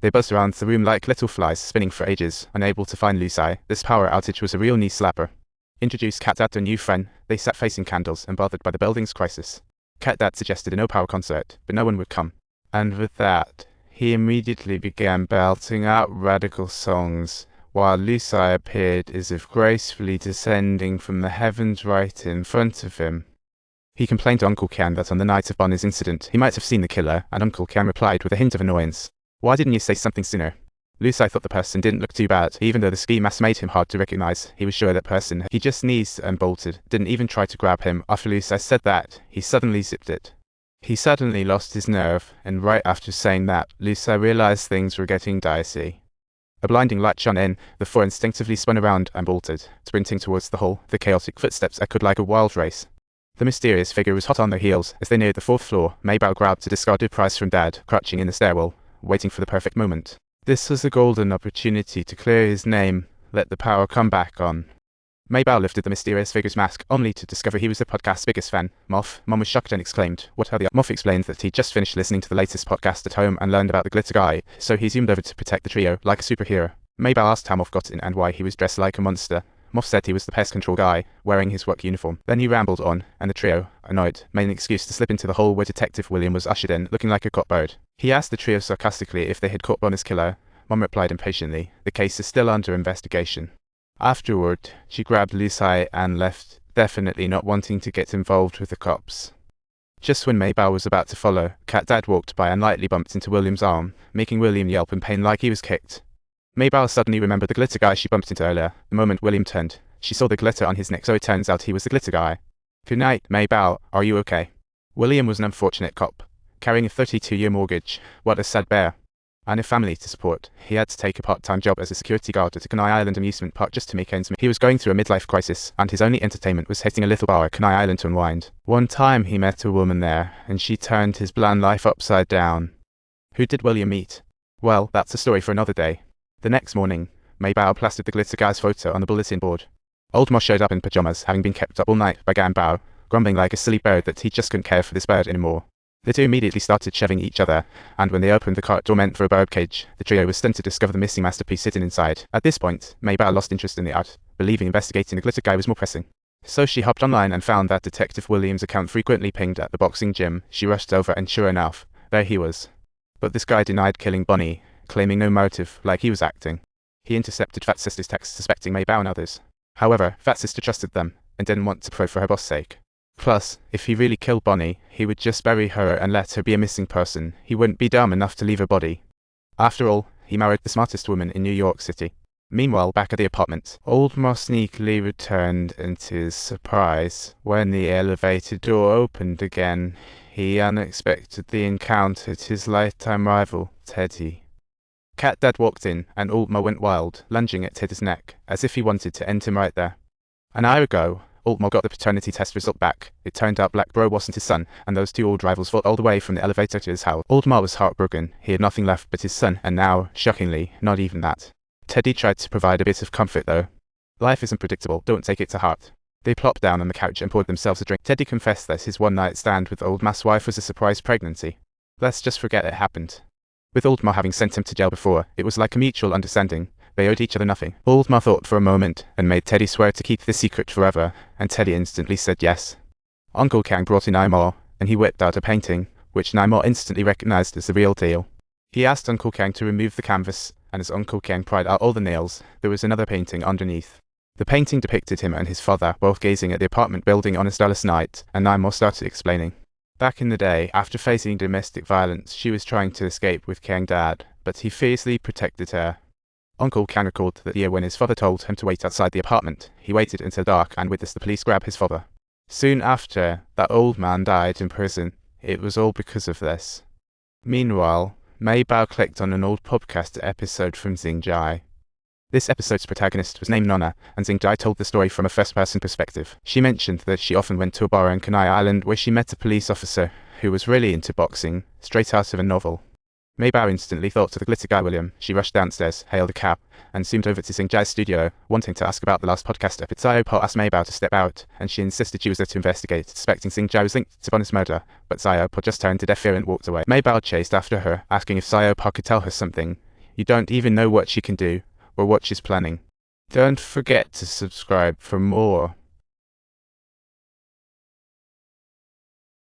They buzzed around the room like little flies, spinning for ages, unable to find Lucy. This power outage was a real knee slapper. Introduced Cat Dad to a new friend, they sat facing candles and bothered by the building's crisis. Cat Dad suggested a no-power concert, but no one would come. And with that, he immediately began belting out radical songs, while Lucy appeared as if gracefully descending from the heavens right in front of him. He complained to Uncle Ken that on the night of Bonnie's incident, he might have seen the killer, and Uncle Ken replied with a hint of annoyance. "Why didn't you say something sooner?" Lucy thought the person didn't look too bad, even though the ski mask made him hard to recognize. He was sure that person. He just sneezed and bolted, didn't even try to grab him. After Lucy said that, he suddenly zipped it. He suddenly lost his nerve, and right after saying that, Lucy realized things were getting dicey. A blinding light shone in, the four instinctively spun around and bolted, sprinting towards the hall, the chaotic footsteps echoed like a wild race. The mysterious figure was hot on their heels. As they neared the fourth floor, Maybelle grabbed a discarded prize from Dad, crouching in the stairwell, waiting for the perfect moment. This was a golden opportunity to clear his name, let the power come back on. Maybelle lifted the mysterious figure's mask, only to discover he was the podcast's biggest fan. Moff. Mom was shocked and exclaimed, "What are the—" Moff explained that he'd just finished listening to the latest podcast at home and learned about the glitter guy, so he zoomed over to protect the trio, like a superhero. Maybelle asked how Moff got in and why he was dressed like a monster. Moff said he was the pest control guy, wearing his work uniform. Then he rambled on, and the trio, annoyed, made an excuse to slip into the hall where Detective William was ushered in, looking like a caught bird. He asked the trio sarcastically if they had caught Bonnie's killer. Mom replied impatiently, "The case is still under investigation." Afterward, she grabbed Lucy and left, definitely not wanting to get involved with the cops. Just when Maybelle was about to follow, Cat Dad walked by and lightly bumped into William's arm, making William yelp in pain like he was kicked. Maybelle suddenly remembered the glitter guy she bumped into earlier. The moment William turned, she saw the glitter on his neck, so it turns out he was the glitter guy. "Good night, Maybelle, are you okay?" William was an unfortunate cop, carrying a 32-year mortgage. What a sad bear. And a family to support. He had to take a part-time job as a security guard at a Kenai Island amusement park just to make ends meet. He was going through a midlife crisis, and his only entertainment was hitting a little bar at Kenai Island to unwind. One time he met a woman there, and she turned his bland life upside down. Who did William meet? Well, that's a story for another day. The next morning, Maybelle plastered the glitter guy's photo on the bulletin board. Old Mo showed up in pajamas, having been kept up all night by Gambao, grumbling like a silly bird that he just couldn't care for this bird anymore. The two immediately started shoving each other, and when they opened the cart door meant for a bird cage, the trio was stunned to discover the missing masterpiece sitting inside. At this point, Maybelle lost interest in the art, believing investigating the glitter guy was more pressing. So she hopped online and found that Detective Williams' account frequently pinged at the boxing gym. She rushed over and sure enough, there he was. But this guy denied killing Bonnie, claiming no motive, like he was acting. He intercepted Fat Sister's texts suspecting Maybelle and others. However, Fat Sister trusted them, and didn't want to pro for her boss' sake. Plus, if he really killed Bonnie, he would just bury her and let her be a missing person. He wouldn't be dumb enough to leave her body. After all, he married the smartest woman in New York City. Meanwhile, back at the apartment, Old Mo sneakily returned, and to his surprise, when the elevator door opened again, he unexpectedly encountered his lifetime rival, Teddy. Cat Dad walked in, and Old Mo went wild, lunging at Teddy's neck, as if he wanted to end him right there. An hour ago, Old Mo got the paternity test result back. It turned out Black Bro wasn't his son, and those two old rivals fought all the way from the elevator to his house. Old Mo was heartbroken. He had nothing left but his son, and now, shockingly, not even that. Teddy tried to provide a bit of comfort, though. Life isn't predictable, don't take it to heart. They plopped down on the couch and poured themselves a drink. Teddy confessed that his one-night stand with Old Ma's wife was a surprise pregnancy. Let's just forget it happened. With Old Ma having sent him to jail before, it was like a mutual understanding. They owed each other nothing. Old Ma thought for a moment, and made Teddy swear to keep the secret forever, and Teddy instantly said yes. Uncle Kang brought in Naimo, and he whipped out a painting, which Naimo instantly recognized as the real deal. He asked Uncle Kang to remove the canvas, and as Uncle Kang pried out all the nails, there was another painting underneath. The painting depicted him and his father, both gazing at the apartment building on a starless night, and Naimo started explaining. Back in the day, after facing domestic violence, she was trying to escape with Kang Dad, but he fiercely protected her. Uncle Kang recalled the year when his father told him to wait outside the apartment. He waited until dark and witnessed the police grab his father. Soon after, that old man died in prison. It was all because of this. Meanwhile, Maybelle clicked on an old podcast episode from Xingjai. This episode's protagonist was named Nonna, and Xingjai told the story from a first-person perspective. She mentioned that she often went to a bar in Kenai Island where she met a police officer who was really into boxing, straight out of a novel. Maybelle instantly thought of the glitter guy William. She rushed downstairs, hailed a cab, and zoomed over to Xingjai's studio, wanting to ask about the last podcast episode. Xiao Po asked Maybelle to step out, and she insisted she was there to investigate, suspecting Xingjai was linked to Bonnie's murder, but Xiao Po just turned a deaf ear and walked away. Maybelle chased after her, asking if Xiao Po could tell her something, You don't even know what she can do or what she's planning. Don't forget to subscribe for more.